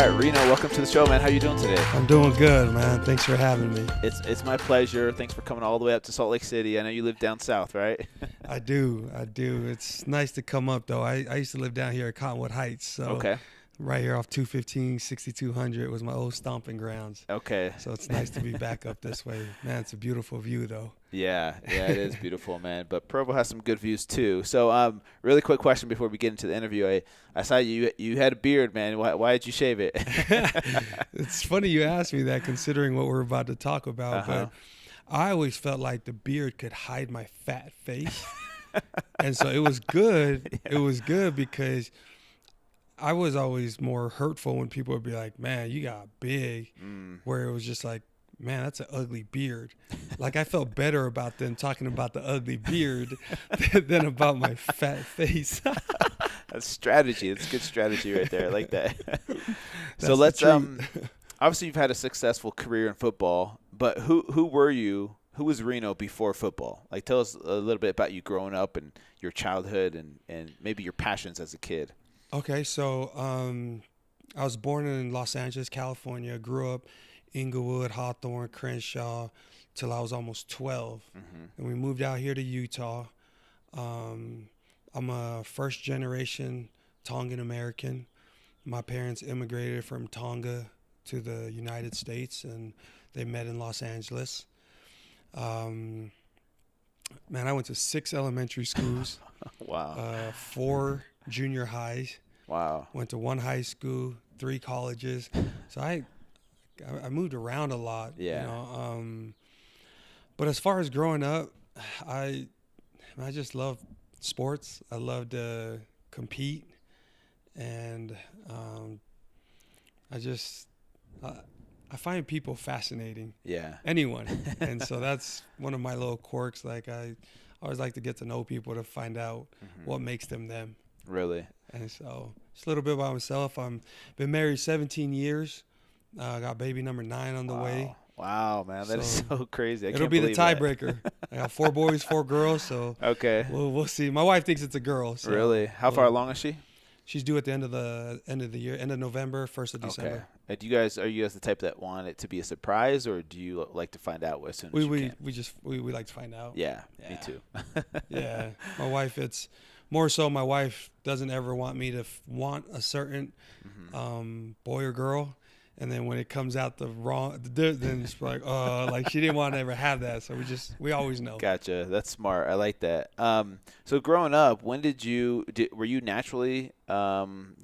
right, Reno, welcome to the show, man. How you doing today? I'm doing good, man. Thanks for having me. It's my pleasure. Thanks for coming all the way up to Salt Lake City. I know you live down south, right? I do. It's nice to come up, though. I used to live down here at Cottonwood Heights, so Okay. right here off 215, 6200 was my old stomping grounds. Okay. So it's nice to be back up this way. Man, it's a beautiful view, though. Yeah, it is beautiful, man. But Provo has some good views too. So, really quick question before we get into the interview. I saw you had a beard, man. Why did you shave it? It's funny you asked me that, considering what we're about to talk about. Uh-huh. But I always felt like the beard could hide my fat face, and so it was good. Yeah. It was good because I was always more hurtful when people would be like, "Man, you got big," where it was just like, "Man, that's an ugly beard." Like, I felt better about them talking about the ugly beard than about my fat face. That's strategy. That's good strategy right there. I like that. So That's let's obviously you've had a successful career in football, but who were you? Who was Reno before football? Like, tell us a little bit about you growing up and your childhood and maybe your passions as a kid. Okay, so I was born in Los Angeles, California. Grew up Inglewood, Hawthorne, Crenshaw, till I was almost 12. Mm-hmm. And we moved out here to Utah. I'm a first-generation Tongan American. My parents immigrated from Tonga to the United States, and they met in Los Angeles. Man, I went to 6 elementary schools. Wow. 4 junior highs. Wow. Went to 1 high school, 3 colleges. So I moved around a lot. Yeah. You know, but as far as growing up, I just love sports. I love to compete, and I find people fascinating. Yeah. Anyone, and so that's one of my little quirks. Like, I always like to get to know people to find out what makes them them. Really. And so just a little bit about myself. I'm been married 17 years. Got baby number 9 on the way. Wow, man, that is so crazy. It'll be the tiebreaker. I got 4 boys, 4 girls. So okay, we'll see. My wife thinks it's a girl. So really? How far along is she? She's due at the end of the year, end of November, 1st of December. Okay. Are you guys the type that want it to be a surprise, or do you like to find out as soon as you can? We like to find out. Yeah, me too. Yeah, my wife. It's more so my wife doesn't ever want me to want a certain boy or girl. And then when it comes out then it's like she didn't want to ever have that. So we always know. Gotcha. That's smart. I like that. So growing up, when were you naturally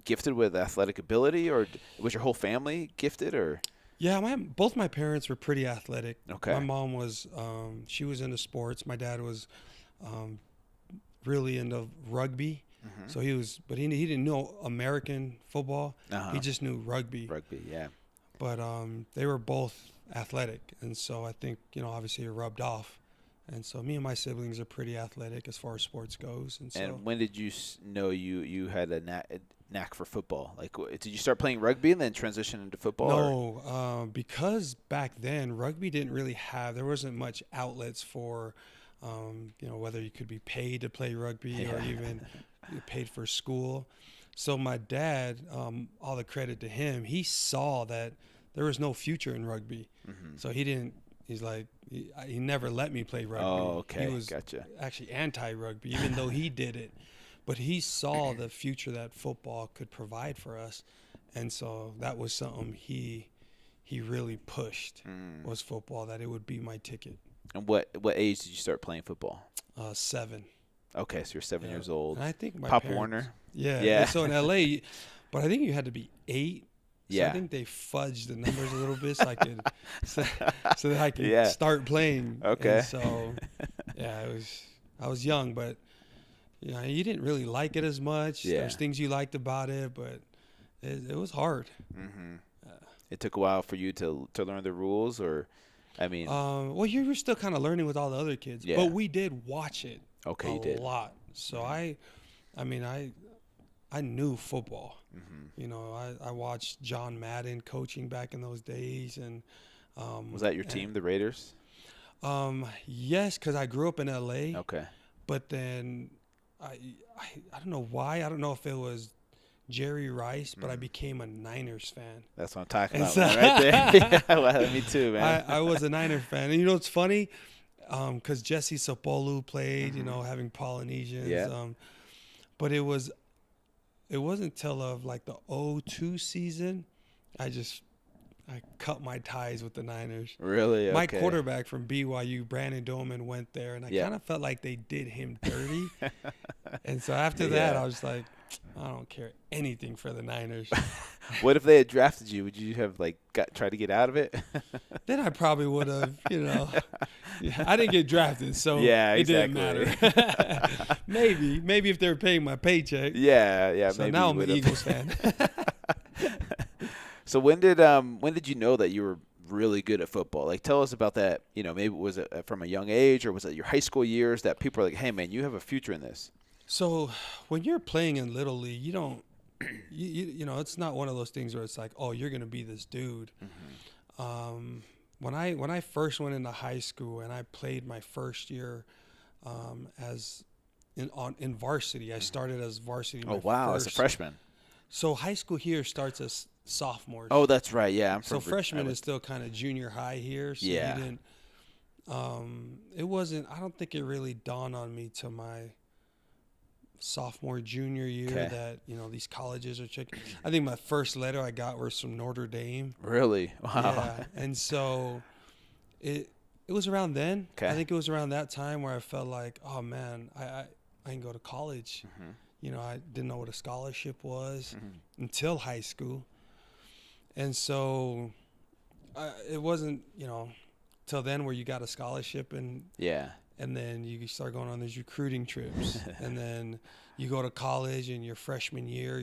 gifted with athletic ability, or was your whole family gifted, or? Yeah, both my parents were pretty athletic. Okay. My mom was, she was into sports. My dad was really into rugby. Mm-hmm. So he didn't know American football. Uh-huh. He just knew rugby. Rugby, yeah. But they were both athletic, and so I think, obviously it rubbed off. And so me and my siblings are pretty athletic as far as sports goes. And when did you know you had a knack for football? Like, did you start playing rugby and then transition into football? No, because back then rugby didn't really there wasn't much outlets for, whether you could be paid to play rugby or even paid for school. So my dad, all the credit to him, he saw that there was no future in rugby. Mm-hmm. So he never let me play rugby. Oh, okay. He was Gotcha. actually anti-rugby, even though he did it. But he saw the future that football could provide for us. And so that was something he really pushed, was football, that it would be my ticket. And what age did you start playing football? 7. Okay, so you're 7 years old. And I think my Pop parents, Warner? Yeah. So in L.A., but I think you had to be 8. So I think they fudged the numbers a little bit so that I could start playing. Okay. And so, I was young, but you didn't really like it as much. Yeah. There's things you liked about it, but it was hard. Mm-hmm. It took a while for you to learn the rules, or, I mean. Well, you were still kind of learning with all the other kids, but we did watch it. Okay, you did. A lot. So I knew football. Mm-hmm. I watched John Madden coaching back in those days, and was that your team, the Raiders? Yes, because I grew up in LA. Okay. But then I don't know why. I don't know if it was Jerry Rice, but I became a Niners fan. That's what I'm talking about, man, right there. Yeah, well, me too, man. I was a Niner fan. And you know what's funny? Because Jesse Sapolu played, you know, having Polynesians. Yeah. But it wasn't until of like the 2002 season, I cut my ties with the Niners. Really? Okay. My quarterback from BYU, Brandon Doman, went there, and I kind of felt like they did him dirty. And so after that, I was like, I don't care anything for the Niners. What if they had drafted you? Would you have tried to get out of it? Then I probably would have, you know. Yeah, I didn't get drafted, so it didn't matter. Maybe if they were paying my paycheck. Yeah. So maybe now I'm an Eagles fan. So when did you know that you were really good at football? Like, tell us about that. You know, maybe was it from a young age, or was it your high school years that people are like, hey, man, you have a future in this? So when you're playing in Little League, you don't, you know, it's not one of those things where it's like, oh, you're going to be this dude. Mm-hmm. When I first went into high school and I played my first year in varsity, I started as varsity. Oh, wow, as a freshman. So high school here starts as sophomores. Oh, that's right. Yeah, so freshman is still kind of junior high here. So yeah. You didn't. It wasn't. I don't think it really dawned on me till my sophomore, junior year that, you know, these colleges are checking. I think my first letter I got was from Notre Dame. Really? Wow. Yeah. And so it was around then. I think it was around that time where I felt like, oh man, I can go to college. Mm-hmm. You know, I didn't know what a scholarship was until high school. And so it wasn't, you know, till then where you got a scholarship and then you start going on these recruiting trips. And then you go to college, and your freshman year,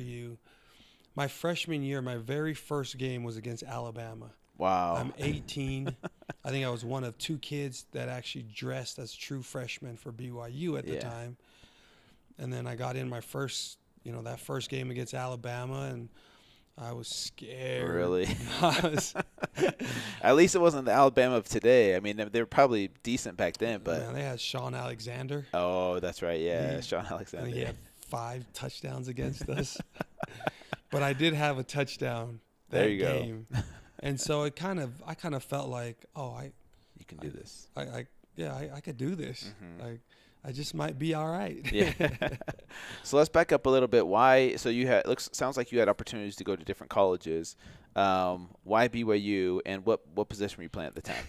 my freshman year, my very first game was against Alabama. Wow. I'm 18. I think I was one of two kids that actually dressed as true freshmen for BYU at the time. And then I got in my first, you know, that first game against Alabama, and I was scared. Really? At least it wasn't the Alabama of today. I mean, they were probably decent back then, but man, they had Sean Alexander. Oh, that's right. Yeah, Sean Alexander. And he had 5 touchdowns against us. But I did have a touchdown that game. And so I kind of felt like, oh, you can do this. I could do this. Mm-hmm. Like, I just might be all right. Yeah. So let's back up a little bit. Why? So sounds like you had opportunities to go to different colleges. Why BYU, and what position were you playing at the time?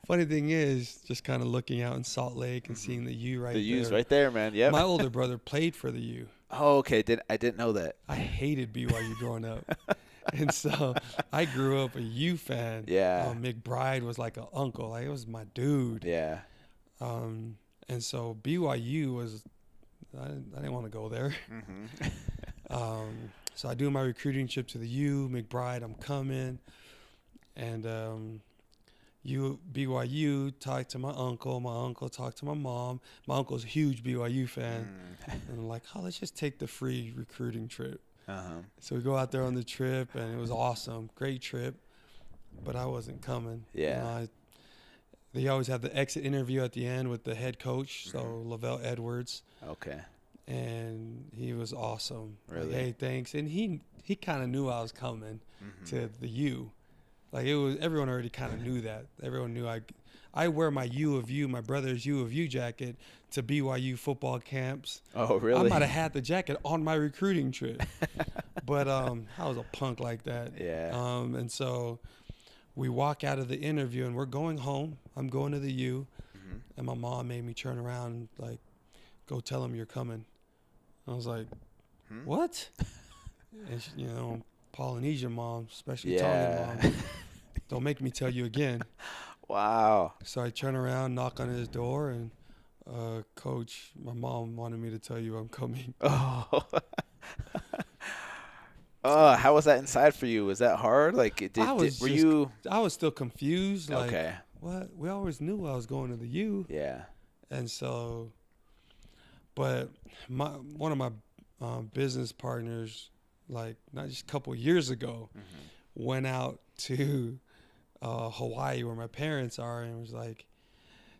Funny thing is, just kind of looking out in Salt Lake and seeing the U right there. The U's right there, man. Yeah. My older brother played for the U. Oh, okay. I didn't know that. I hated BYU growing up. And so I grew up a U fan. Yeah. McBride was like an uncle. Like, it was my dude. Yeah. And so BYU was, I didn't want to go there. Mm-hmm. So I do my recruiting trip to the U, McBride, I'm coming. And BYU talked to my uncle talked to my mom. My uncle's a huge BYU fan. And I'm like, oh, let's just take the free recruiting trip. So we go out there on the trip, and it was awesome. Great trip. But I wasn't coming. Yeah. They always have the exit interview at the end with the head coach, so Lavelle Edwards. Okay. And he was awesome. Really? Like, hey, thanks. And he kind of knew I was coming to the U. Like, it was, everyone already kind of knew that. Everyone knew I wear my U of U, my brother's U of U jacket to BYU football camps. Oh, really? I might have had the jacket on my recruiting trip. But I was a punk like that. Yeah. And so we walk out of the interview, and we're going home. I'm going to the U, and my mom made me turn around and, like, go tell him you're coming. I was like, what? And she, you know, Polynesian mom, especially Tongan mom, don't make me tell you again. Wow. So I turn around, knock on his door, and Coach, my mom wanted me to tell you I'm coming. Oh. How was that inside for you? Was that hard? Like, I was still confused. Like, okay. What? We always knew I was going to the U. Yeah. And so, but one of my business partners, like, not just a couple years ago, went out to Hawaii, where my parents are, and was like,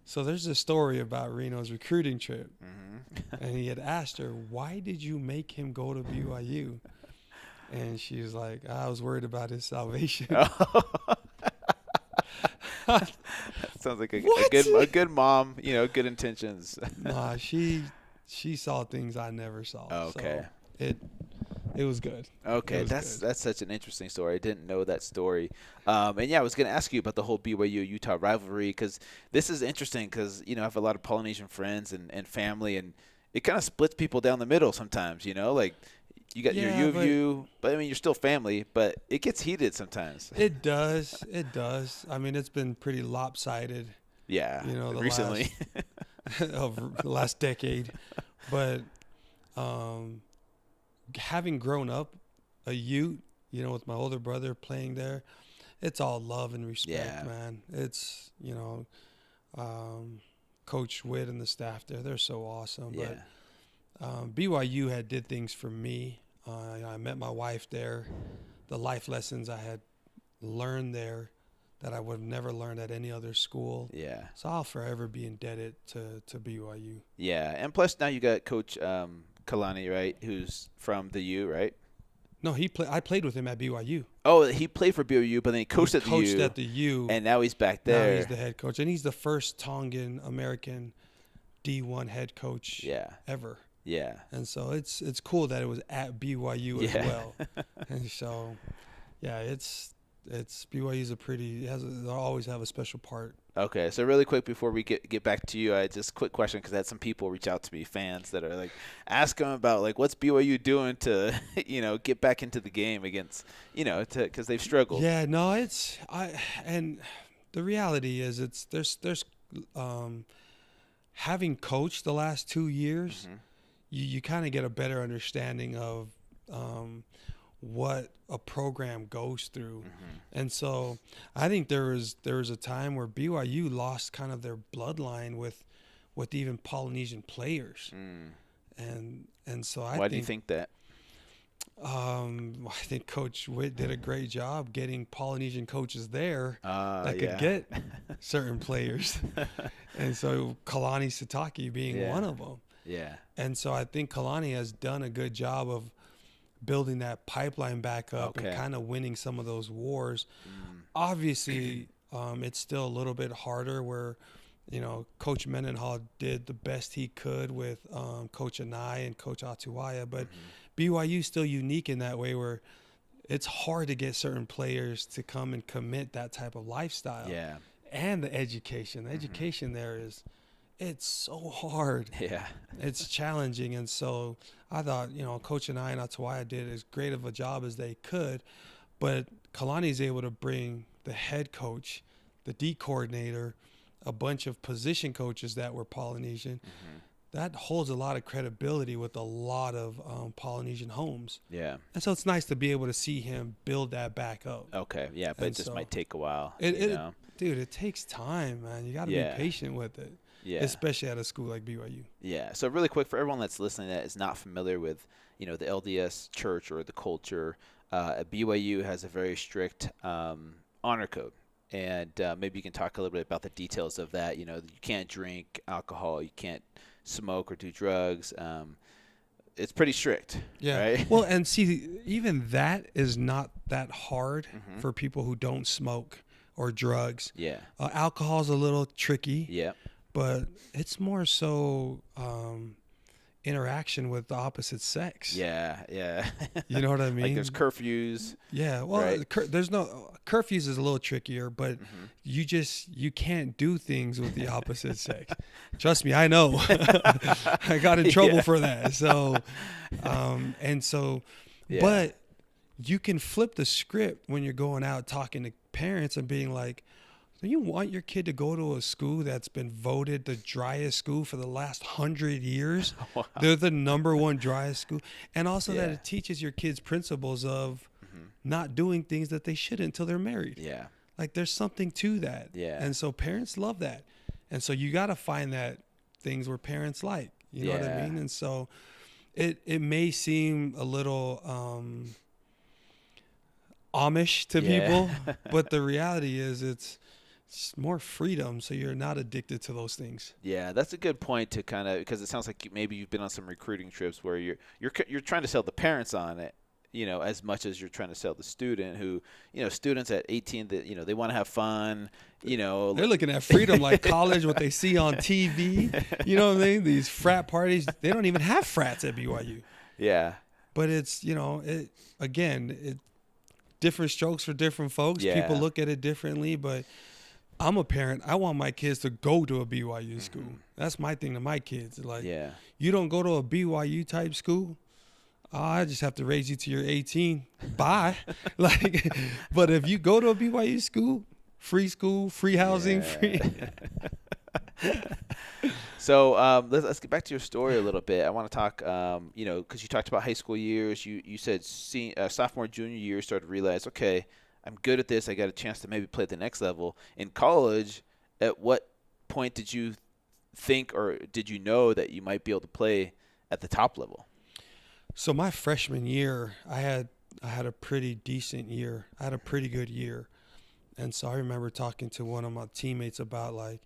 So there's a story about Reno's recruiting trip, Mm-hmm. and he had asked her, "Why did you make him go to BYU?" And she was like, "I was worried about his salvation." Oh. Sounds like a good mom, good intentions. Nah, she saw things I never saw. Okay. So it was good. Okay, It was that's good. such an interesting story. I didn't know that story. And yeah, I was going to ask you about the whole BYU Utah rivalry because this is interesting because I have a lot of Polynesian friends and family, and it kind of splits people down the middle sometimes. Like you got your Yeah, U of but U, but I mean you're still family, but it gets heated sometimes. it does. It does. I mean, it's been pretty lopsided, Yeah, the recently. of the last decade. But having grown up a Ute, with my older brother playing there, it's all love and respect, Yeah. man. It's, Coach Witt and the staff there, they're so awesome. Yeah. But BYU did things for me. I met my wife there. The life lessons I had learned there that I would have never learned at any other school. Yeah. So I'll forever be indebted to BYU. Yeah, and plus now you got Coach Kalani, right? Who's from the U, right? No, I played with him at BYU. Oh, he played for BYU, but then he coached at the U. Coached at the U. And now he's back there. Now he's the head coach. And he's the first Tongan American D1 head coach ever. Yeah. And so it's cool that it was at BYU as well. And so, yeah, it's BYU's they'll always have a special part. Okay, so really quick before we get back to you, just quick question because I had some people reach out to me, fans that are like, ask them about like what's BYU doing to get back into the game against because they've struggled. Yeah, no, and the reality is there's having coached the last 2 years, you kind of get a better understanding of what a program goes through. And so I think there was a time where BYU lost kind of their bloodline with even Polynesian players. And so Why do you think that? I think Coach Witt did a great job getting Polynesian coaches there that could Yeah. get certain players. And so Kalani Sitake being one of them. Yeah. And so I think Kalani has done a good job of building that pipeline back up and kind of winning some of those wars. Obviously, it's still a little bit harder where, Coach Mendenhall did the best he could with Coach Anai and Coach Atuaya, but BYU's still unique in that way where it's hard to get certain players to come and commit that type of lifestyle. Yeah. And the education. The education there it's so hard. Yeah. It's challenging. And so I thought, Coach and Atuaya did as great of a job as they could. But Kalani's able to bring the head coach, the D coordinator, a bunch of position coaches that were Polynesian. That holds a lot of credibility with a lot of Polynesian homes. Yeah. And so it's nice to be able to see him build that back up. Okay. Yeah, but And it just so might take a while. Dude, it takes time, man. You got to be patient with it. Yeah. Especially at a school like BYU. Yeah. So really quick for everyone that's listening that is not familiar with, the LDS church or the culture, BYU has a very strict honor code. And maybe you can talk a little bit about the details of that. You can't drink alcohol, you can't smoke or do drugs. It's pretty strict. Yeah. Right? Well, and see, even that is not that hard for people who don't smoke or drugs. Yeah. Alcohol's a little tricky. Yeah. But it's more so interaction with the opposite sex. Yeah. Yeah. You know what I mean? Like there's curfews. Yeah. Well, right? There's no curfews is a little trickier, but you can't do things with the opposite sex. Trust me, I know. I got in trouble for that. So, but you can flip the script when you're going out talking to parents and being like, do you want your kid to go to a school that's been voted the driest school for the last 100 years? Wow. They're the #1 driest school. And also that it teaches your kids principles of not doing things that they shouldn't until they're married. Yeah. Like there's something to that. Yeah. And so parents love that. And so you got to find that things where parents like, you know what I mean? And so it may seem a little Amish to people, but the reality is it's more freedom, so you're not addicted to those things. Yeah, that's a good point to kind of, because it sounds like maybe you've been on some recruiting trips where you're trying to sell the parents on it, as much as you're trying to sell the student who, students at 18 that, they want to have fun, They're looking at freedom like college, what they see on TV. You know what I mean? These frat parties, they don't even have frats at BYU. Yeah. But it's, different strokes for different folks. Yeah. People look at it differently, but I'm a parent. I want my kids to go to a BYU school. That's my thing to my kids. Like, you don't go to a BYU type school, I just have to raise you to your 18. Bye. But if you go to a BYU school, free housing, free. So let's get back to your story a little bit. I want to talk, because you talked about high school years. You said sophomore, junior year, you started to realize, okay, I'm good at this. I got a chance to maybe play at the next level. In college, at what point did you think or did you know that you might be able to play at the top level? So my freshman year, I had a pretty decent year. I had a pretty good year. And so I remember talking to one of my teammates about like,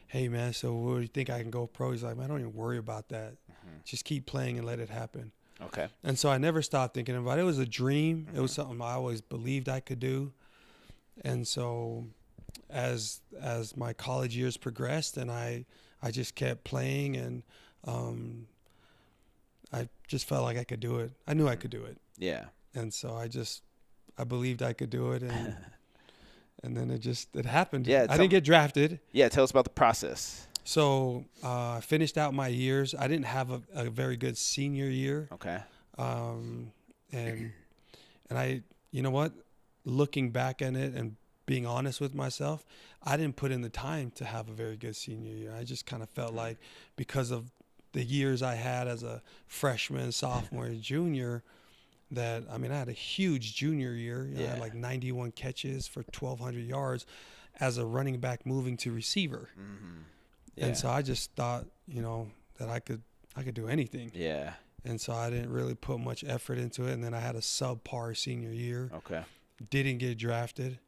hey, man, so what do you think I can go pro? He's like, man, don't even worry about that. Just keep playing and let it happen. Okay. And so I never stopped thinking about it. It was a dream. It was something I always believed I could do. And so as my college years progressed and I just kept playing and I just felt like I could do it. I knew I could do it. Yeah. And so I believed I could do it and then it happened. Yeah, I didn't get drafted. Yeah, tell us about the process. So I finished out my years. I didn't have a very good senior year. Okay. And I, you know what? Looking back at it and being honest with myself, I didn't put in the time to have a very good senior year. I just kind of felt like because of the years I had as a freshman, sophomore, junior, that, I had a huge junior year. I had like 91 catches for 1,200 yards as a running back moving to receiver. And so I just thought, that I could do anything. Yeah. And so I didn't really put much effort into it. And then I had a subpar senior year. Okay. Didn't get drafted.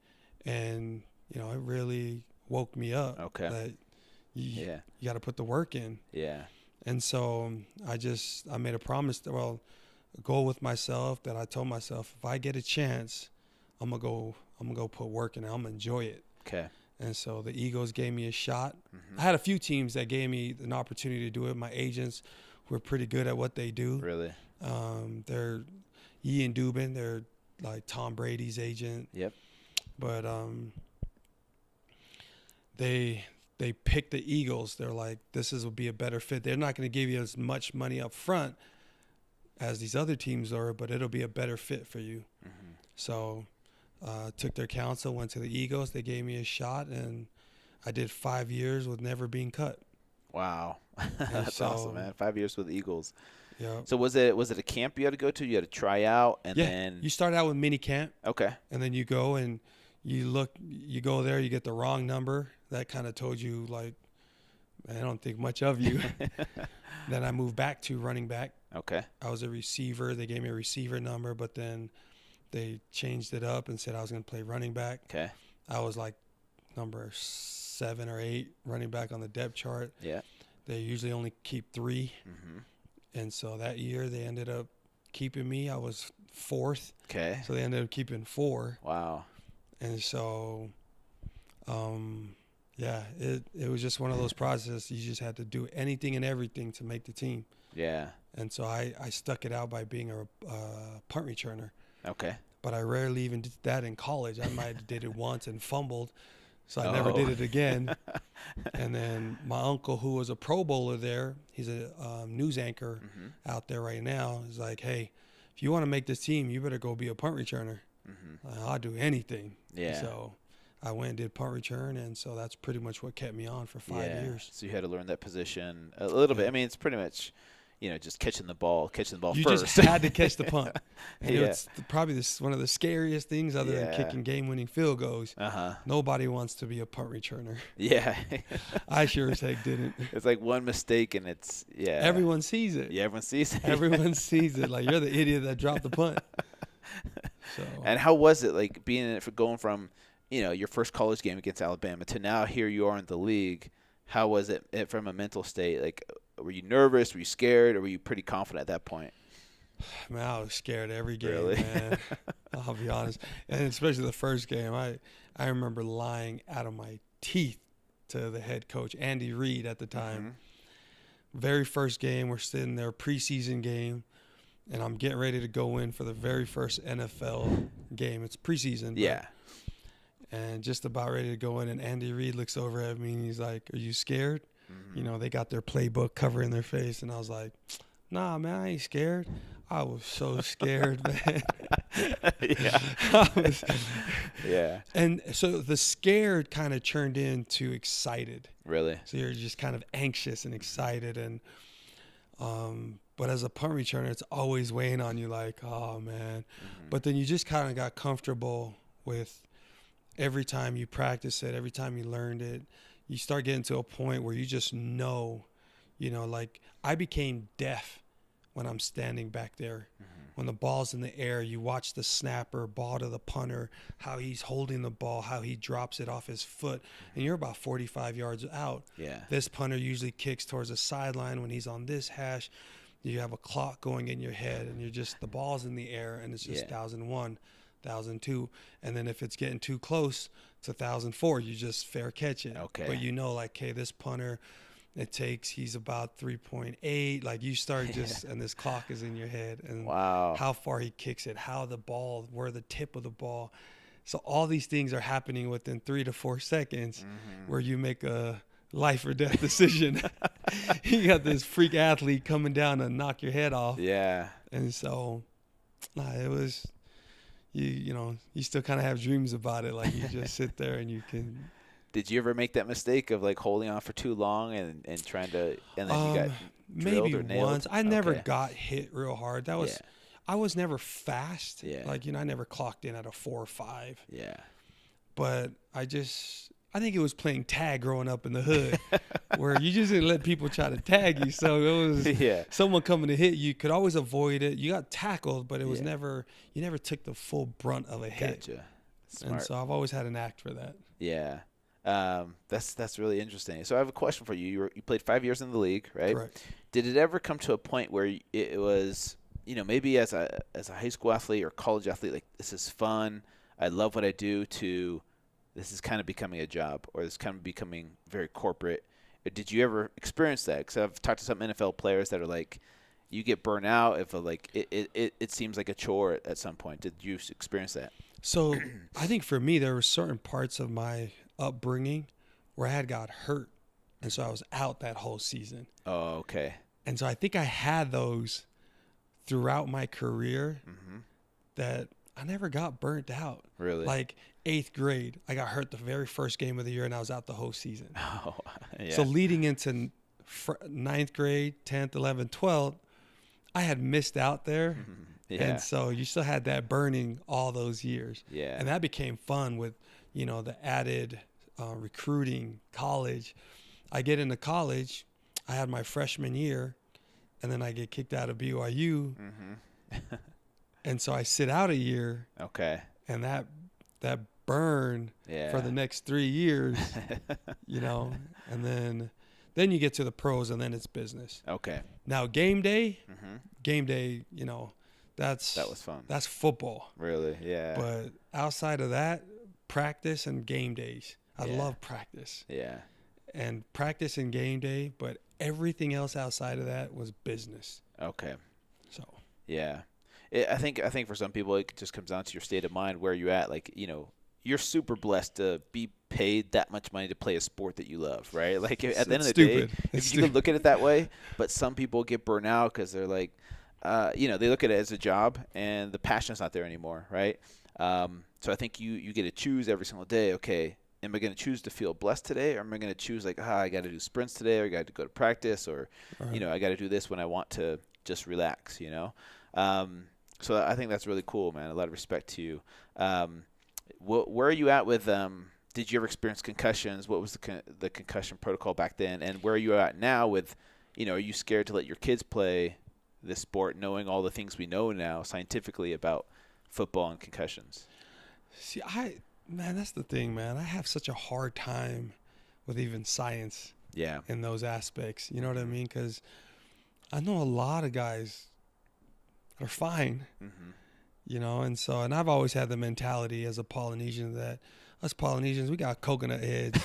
And, it really woke me up. Okay. That you got to put the work in. Yeah. And so I made a promise, a goal with myself that I told myself, if I get a chance, I'm going to go put work in it. I'm going to enjoy it. Okay. And so the Eagles gave me a shot. I had a few teams that gave me an opportunity to do it. My agents were pretty good at what they do. Really? They're Ian Dubin. They're like Tom Brady's agent. Yep. But they picked the Eagles. They're like, will be a better fit. They're not going to give you as much money up front as these other teams are, but it'll be a better fit for you. So took their counsel, went to the Eagles. They gave me a shot, and I did 5 years with never being cut. Wow. That's awesome, man. 5 years with the Eagles. Yeah. So was it a camp you had to go to? You had to try out, and then you start out with mini camp. Okay. And then you go and you go there, you get the wrong number. That kind of told you, like, I don't think much of you. Then I moved back to running back. Okay. I was a receiver. They gave me a receiver number, but then they changed it up and said I was going to play running back. Okay. I was like number 7 or 8 running back on the depth chart. Yeah. They usually only keep 3. And so that year they ended up keeping me. I was 4th. Okay. So they ended up keeping 4. Wow. And so, it was just one of those processes. You just had to do anything and everything to make the team. Yeah. And so I stuck it out by being a punt returner. Okay. But I rarely even did that in college. I might have did it once and fumbled, so I never did it again. And then my uncle, who was a Pro Bowler there, he's a news anchor out there right now. He's like, hey, if you want to make this team, you better go be a punt returner. I'll do anything. Yeah. So I went and did punt return, and so that's pretty much what kept me on for 5 years. So you had to learn that position a little bit. I mean, it's pretty much, just catching the ball you first. Just had to catch the punt. And it's probably one of the scariest things other than kicking game-winning field goals. Nobody wants to be a punt returner. Yeah. I sure as heck didn't. It's like one mistake and it's, everyone sees it. Yeah, everyone sees it. Everyone sees it. Like, you're the idiot that dropped the punt. So. And how was it, like, going from your first college game against Alabama to now here you are in the league. How was it from a mental state? Like, were you nervous? Were you scared? Or were you pretty confident at that point? Man, I was scared every game, Really? man. I'll be honest. And especially the first game, I remember lying out of my teeth to the head coach, Andy Reid, at the time. Very first game, we're sitting there, preseason game, and I'm getting ready to go in for the very first NFL game. It's preseason. Yeah. And just about ready to go in, and Andy Reid looks over at me, and he's like, "Are you scared?" They got their playbook covering their face, and I was like, "Nah, man, I ain't scared." I was so scared, man. Yeah. Yeah. And so the scared kind of turned into excited. Really? So you're just kind of anxious and excited, and but as a punt returner, it's always weighing on you, like, oh man. But then you just kind of got comfortable with every time you practice it, every time you learned it, you start getting to a point where you just know, like I became deaf when I'm standing back there. When the ball's in the air, you watch the snapper, ball to the punter, how he's holding the ball, how he drops it off his foot, and you're about 45 yards out. Yeah. This punter usually kicks towards the sideline when he's on this hash. You have a clock going in your head, and the ball's in the air, and it's just 1,001. 1,002, and then if it's getting too close to 1,004, you just fair catch it. Okay. But like, hey, this punter, he's about 3.8. Like you start and this clock is in your head, and wow, how far he kicks it, where the tip of the ball. So all these things are happening within 3 to 4 seconds, where you make a life or death decision. You got this freak athlete coming down to knock your head off. Yeah. And so, it was. You still kind of have dreams about it. Like you just sit there and you can. Did you ever make that mistake of like holding on for too long and trying to, and then you got drilled maybe or nailed? once. I never got hit real hard. That was, I was never fast. Yeah. Like, I never clocked in at a 4 or 5. Yeah. But I think it was playing tag growing up in the hood where you just didn't let people try to tag you. So it was someone coming to hit you, could always avoid it. You got tackled, but it was you never took the full brunt of a hit. Gotcha. Smart. And so I've always had an act for that. Yeah. That's really interesting. So I have a question for you. You played 5 years in the league, right? Correct. Did it ever come to a point where it was, maybe as a high school athlete or college athlete, like this is fun, I love what I do, to this is kind of becoming a job, or this is kind of becoming very corporate? Or did you ever experience that? Because I've talked to some NFL players that are like, you get burnt out if it seems like a chore at some point. Did you experience that? So I think for me, there were certain parts of my upbringing where I had got hurt, and so I was out that whole season. Oh, okay. And so I think I had those throughout my career that I never got burnt out. Really? Like 8th grade, I got hurt the very first game of the year, and I was out the whole season. Oh, yeah. So leading into 9th grade, 10th, 11th, 12th, I had missed out there. Yeah. And so you still had that burning all those years. Yeah. And that became fun with, the added recruiting, college. I get into college, I had my freshman year, and then I get kicked out of BYU. And so I sit out a year. Okay. And that burn for the next 3 years, and then you get to the pros, and then it's business. Okay. Now game day, that was fun. That's football. Really? Yeah. But outside of that, practice and game days. I love practice. Yeah. And practice and game day, but everything else outside of that was business. Okay. So. Yeah. I think for some people it just comes down to your state of mind, where you're at. Like, you're super blessed to be paid that much money to play a sport that you love, right? Like at the end of the day, if you can look at it that way, but some people get burnt out because they're like, they look at it as a job and the passion's not there anymore, right? So I think you get to choose every single day. Okay, am I going to choose to feel blessed today, or am I going to choose like, I got to do sprints today, or I got to go to practice, or I got to do this when I want to just relax, So I think that's really cool, man. A lot of respect to you. Where are you at with did you ever experience concussions? What was the concussion protocol back then? And where are you at now with, are you scared to let your kids play this sport, knowing all the things we know now scientifically about football and concussions? See, Man, that's the thing, man. I have such a hard time with even science Yeah. in those aspects. You know what I mean? Because I know a lot of guys that are fine, Mm-hmm. you know, and I've always had the mentality as a Polynesian that us Polynesians, we got coconut heads.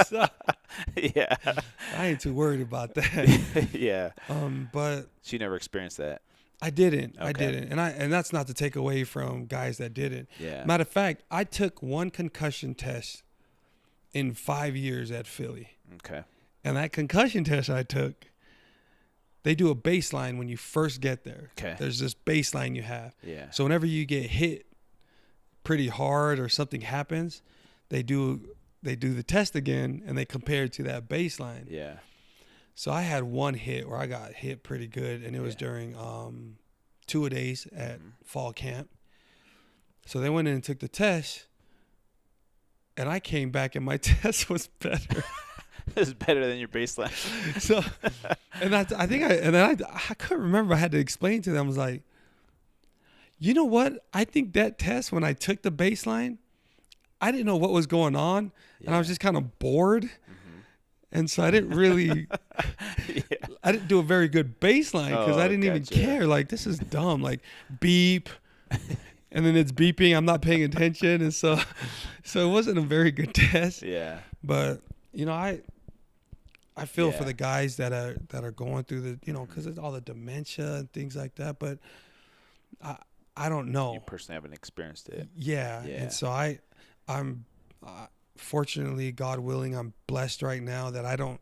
So Yeah. I ain't too worried about that. Yeah. But So you never experienced that? I didn't. Okay. I didn't. And that's not to take away from guys that didn't. Yeah. Matter of fact, I took one concussion test in 5 years at Philly. Okay. And that concussion test I took, they do a baseline when you first get there. Okay. There's this baseline you have. Yeah. So whenever you get hit pretty hard or something happens, they do the test again and they compare it to that baseline. Yeah. So I had one hit where I got hit pretty good, and it was during 2-a-days at fall camp. So they went in and took the test, and I came back and my test was better. It's better than your baseline. So, and I couldn't remember. I had to explain to them. I was like, you know what? I think that test, when I took the baseline, I didn't know what was going on, and I was just kind of bored. And so I didn't really, I didn't do a very good baseline because I didn't even care. Like, this is dumb. Like, beep, and then it's beeping. I'm not paying attention, and so it wasn't a very good test. Yeah. But you know, I feel for the guys that are going through the, you know, because it's all the dementia and things like that. But I don't know. You personally haven't experienced it. Yeah. And so I'm. Fortunately, God willing, I'm blessed right now that I don't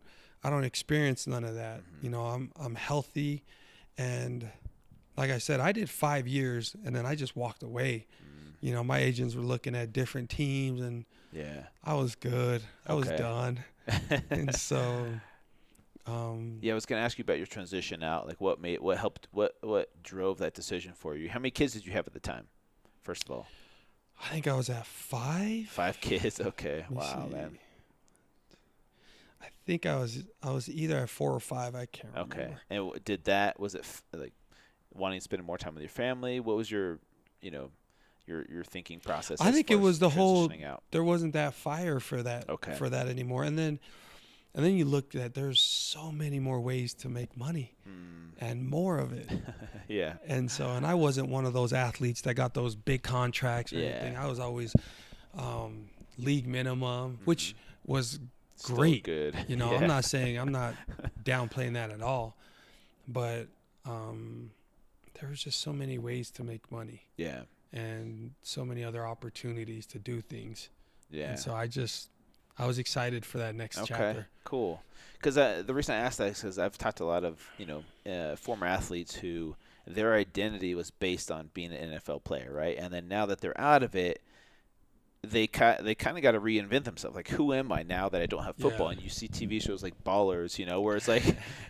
experience none of that. You know, I'm healthy, and like I said, I did 5 years and then I just walked away. You know, my agents were looking at different teams, and I was good. I was done. And so I was going to ask you about your transition out. Like, what drove that decision for you? How many kids did you have at the time, first of all? I think I was at 5. 5 kids. Okay. Wow, man. I think I was either at 4 or 5. I can't remember. Okay. And was it like wanting to spend more time with your family? What was your your thinking process? I think it was the whole, out? there wasn't that fire for that, for that anymore. And then you look at, there's so many more ways to make money and more of it. Yeah. And I wasn't one of those athletes that got those big contracts or anything. I was always league minimum, which was great. Still good. You know, I'm not saying, I'm not downplaying that at all, but there was just so many ways to make money. Yeah. And so many other opportunities to do things. Yeah. And so I was excited for that next chapter. Okay, cool. Because the reason I asked that is because I've talked to a lot of former athletes who their identity was based on being an NFL player, right? And then now that they're out of it, they kind of got to reinvent themselves. Like, who am I now that I don't have football? And you see TV shows like Ballers, where it's like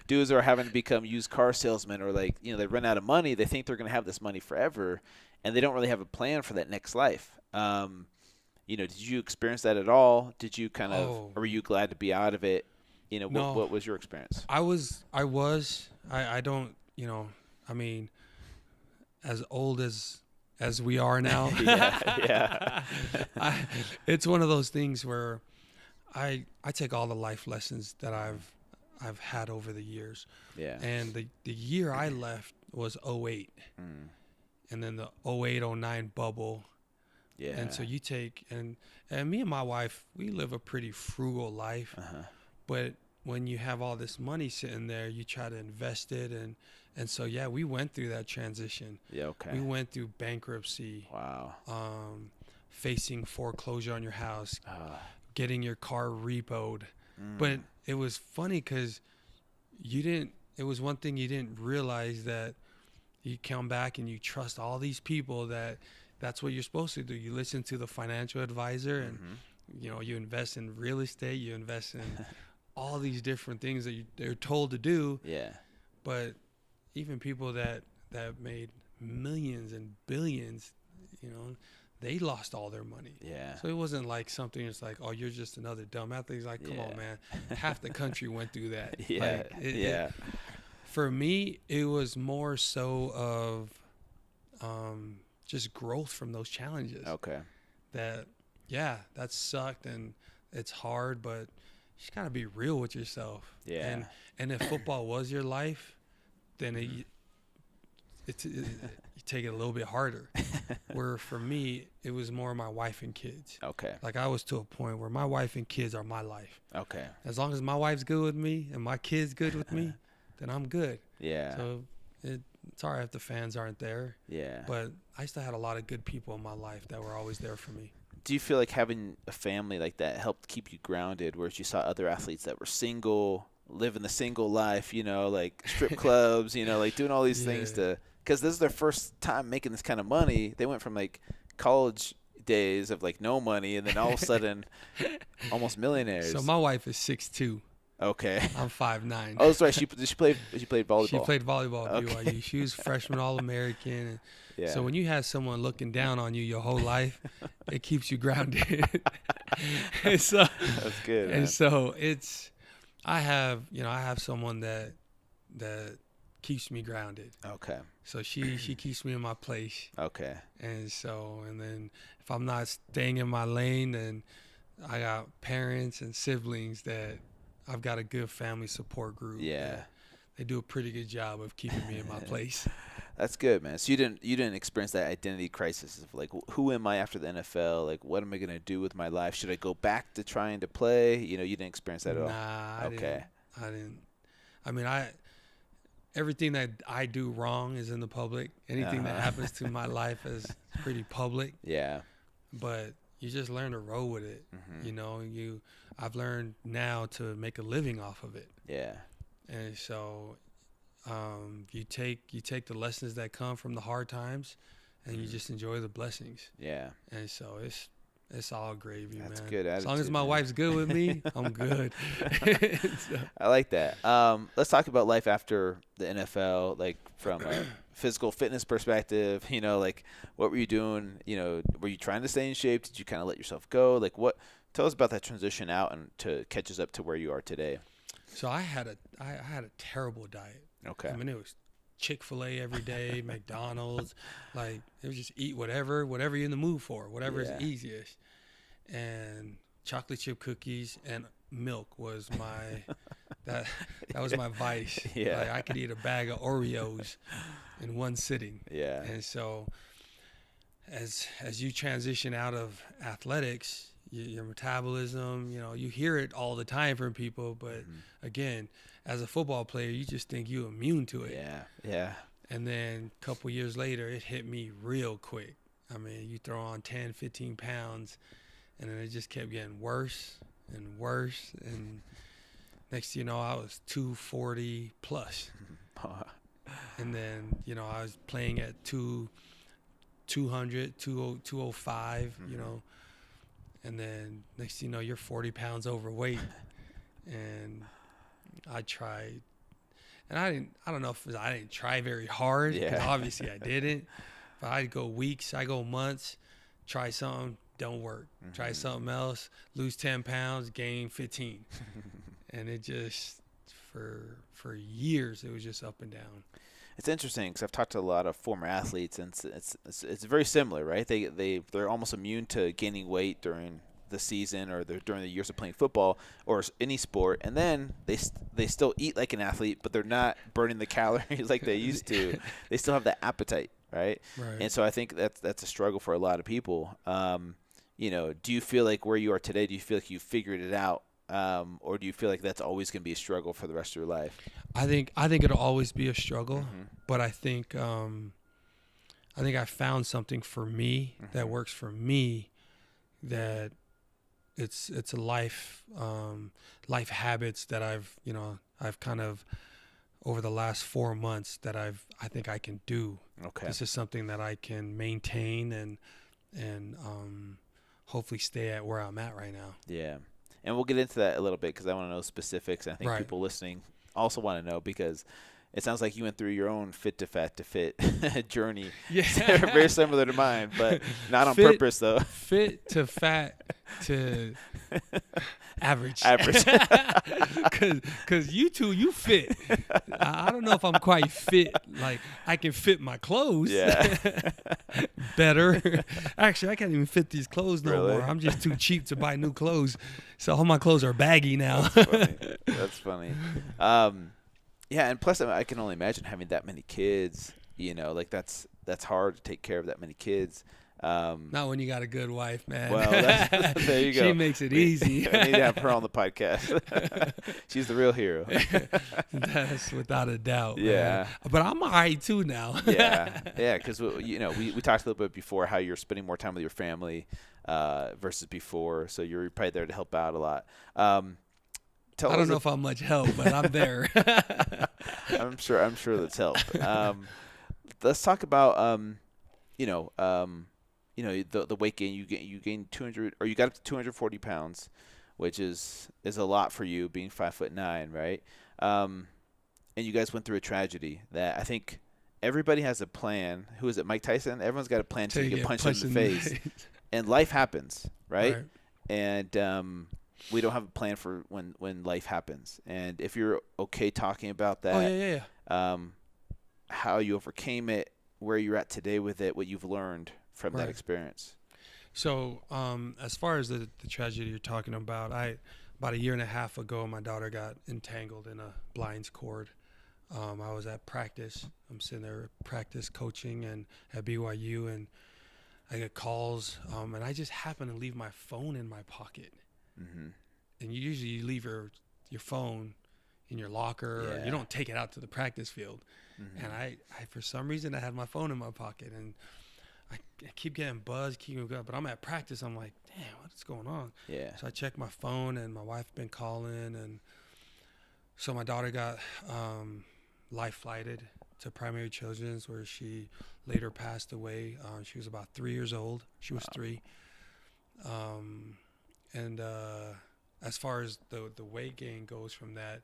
dudes are having to become used car salesmen, or like they run out of money. They think they're going to have this money forever, and they don't really have a plan for that next life. Did you experience that at all? Did you or were you glad to be out of it? No. What was your experience? I don't, I mean, as old as we are now. Yeah. It's one of those things where I take all the life lessons that I've had over the years. Yeah. And the year I left was 2008. And then the 2008-09 bubble. Yeah. And so you take, and me and my wife, we live a pretty frugal life. But when you have all this money sitting there, you try to invest it. And so, we went through that transition. Yeah, okay. We went through bankruptcy. Wow. Facing foreclosure on your house, getting your car repoed. But it was funny because it was one thing you didn't realize, that you come back and you trust all these people that's what you're supposed to do. You listen to the financial advisor, and you invest in real estate, you invest in all these different things that they're told to do. Yeah. But even people that made millions and billions, they lost all their money. Yeah. So it wasn't like something that's like, oh, you're just another dumb athlete. It's like, come on, man. Half the country went through that. Yeah. For me, it was more so of just growth from those challenges. Okay. That yeah, that sucked and it's hard, but you just gotta be real with yourself. Yeah. And if football was your life, then you take it a little bit harder. Where for me, it was more my wife and kids. Okay. Like I was to a point where my wife and kids are my life. Okay. As long as my wife's good with me and my kids good with me, then I'm good. Yeah. So it's all right if the fans aren't there. Yeah. But I still had a lot of good people in my life that were always there for me. Do you feel like having a family like that helped keep you grounded, whereas you saw other athletes that were single, living the single life, like strip clubs, like doing all these things because this is their first time making this kind of money. They went from like college days of like no money and then all of a sudden almost millionaires. So my wife is 6'2". Okay. I'm 5'9". Oh, that's right. She played volleyball. She played volleyball at Okay. BYU. She was freshman All-American. Yeah. So when you have someone looking down on you your whole life, it keeps you grounded. And so, that's good. And Man. so I have someone that keeps me grounded. Okay. So she keeps me in my place. Okay. And then if I'm not staying in my lane, then I got parents and siblings that I've got a good family support group. Yeah. They do a pretty good job of keeping me in my place. That's good, man. So you didn't experience that identity crisis of like, who am I after the NFL? Like, what am I gonna do with my life? Should I go back to trying to play? You didn't experience that at all. Nah, Okay. I didn't. I mean, everything that I do wrong is in the public. Anything that happens to my life is pretty public. Yeah. But you just learn to roll with it. Mm-hmm. I've learned now to make a living off of it. Yeah. And so you take the lessons that come from the hard times and you just enjoy the blessings. Yeah. And so it's all gravy, That's man. good attitude, as long as my man. wife's good with me, I'm good. So, I like that. Let's talk about life after the NFL, like from a physical fitness perspective. Like what were you doing? Were you trying to stay in shape? Did you kind of let yourself go? Like what? Tell us about that transition out and to catch us up to where you are today. So I had a terrible diet. Okay. I mean, it was Chick-fil-A every day, McDonald's, like it was just eat whatever you're in the mood for, whatever is easiest. And chocolate chip cookies and milk was my that was my vice. Yeah. Like I could eat a bag of Oreos in one sitting. Yeah. And so as you transition out of athletics, your metabolism, you hear it all the time from people, but again, as a football player, you just think you're immune to it. Yeah. Yeah. And then a couple years later, it hit me real quick. I mean, you throw on 10, 15 pounds, and then it just kept getting worse and worse. And next thing you know, I was 240 plus. And then, I was playing at 200, 205, and then next thing you know, you're 40 pounds overweight. And I tried, and I don't know if I didn't try very hard, because obviously I didn't, but I'd go weeks, I go months, try something, don't work. Try something else, lose 10 pounds, gain 15. And it just, for years, it was just up and down. It's interesting because I've talked to a lot of former athletes, and it's very similar, right? They're almost immune to gaining weight during the season or during the years of playing football or any sport, and then they still eat like an athlete, but they're not burning the calories like they used to. They still have that appetite, right? And so I think that's a struggle for a lot of people. Do you feel like where you are today, do you feel like you figured it out? Or do you feel like that's always going to be a struggle for the rest of your life? I think it'll always be a struggle, but I think I found something for me that works for me, that it's a life habits that I've kind of over the last 4 months that I think I can do. Okay. This is something that I can maintain and hopefully stay at where I'm at right now. Yeah. And we'll get into that a little bit because I want to know specifics. And I think people listening also want to know, because it sounds like you went through your own Fit2Fat2Fit journey. Yeah. Very similar to mine, but not on purpose, though. Fit to fat to Average. Average. Cause you two, you fit. I don't know if I'm quite fit. Like I can fit my clothes. Yeah. Better. Actually, I can't even fit these clothes no Really? more. I'm just too cheap to buy new clothes. So all my clothes are baggy now. That's funny. Yeah, and plus I can only imagine having that many kids. You know, like that's hard to take care of that many kids. Not when you got a good wife, man. Well, there you go. She makes it easy. We need to have her on the podcast. She's the real hero. That's without a doubt. Yeah. Man. But I'm all right too now. Yeah, because we talked a little bit before how you're spending more time with your family versus before, so you're probably there to help out a lot. I don't know if I'm much help, but I'm there. I'm sure that's helped. Let's talk about the weight gain. You gained 200, or you got up to 240 pounds, which is a lot for you being 5'9", right? And you guys went through a tragedy that I think everybody has a plan. Who is it? Mike Tyson? Everyone's got a plan to get punched in the face. And life happens, right? And we don't have a plan for when life happens. And if you're okay talking about that, how you overcame it, where you're at today with it, what you've learned from that experience. So as far as the tragedy you're talking about, about a year and a half ago, my daughter got entangled in a blinds cord. I was at practice. I'm sitting there at practice coaching and at BYU, and I get calls, and I just happen to leave my phone in my pocket. Mm-hmm. And usually you leave your phone in your locker, or you don't take it out to the practice field. Mm-hmm. And I for some reason I had my phone in my pocket, and I keep getting buzzed, but I'm at practice. I'm like, damn, what's going on? Yeah. So I check my phone, and my wife been calling, and so my daughter got life flighted to Primary Children's, where she later passed away. She was about 3 years old. She was 3. And as far as the weight gain goes from that,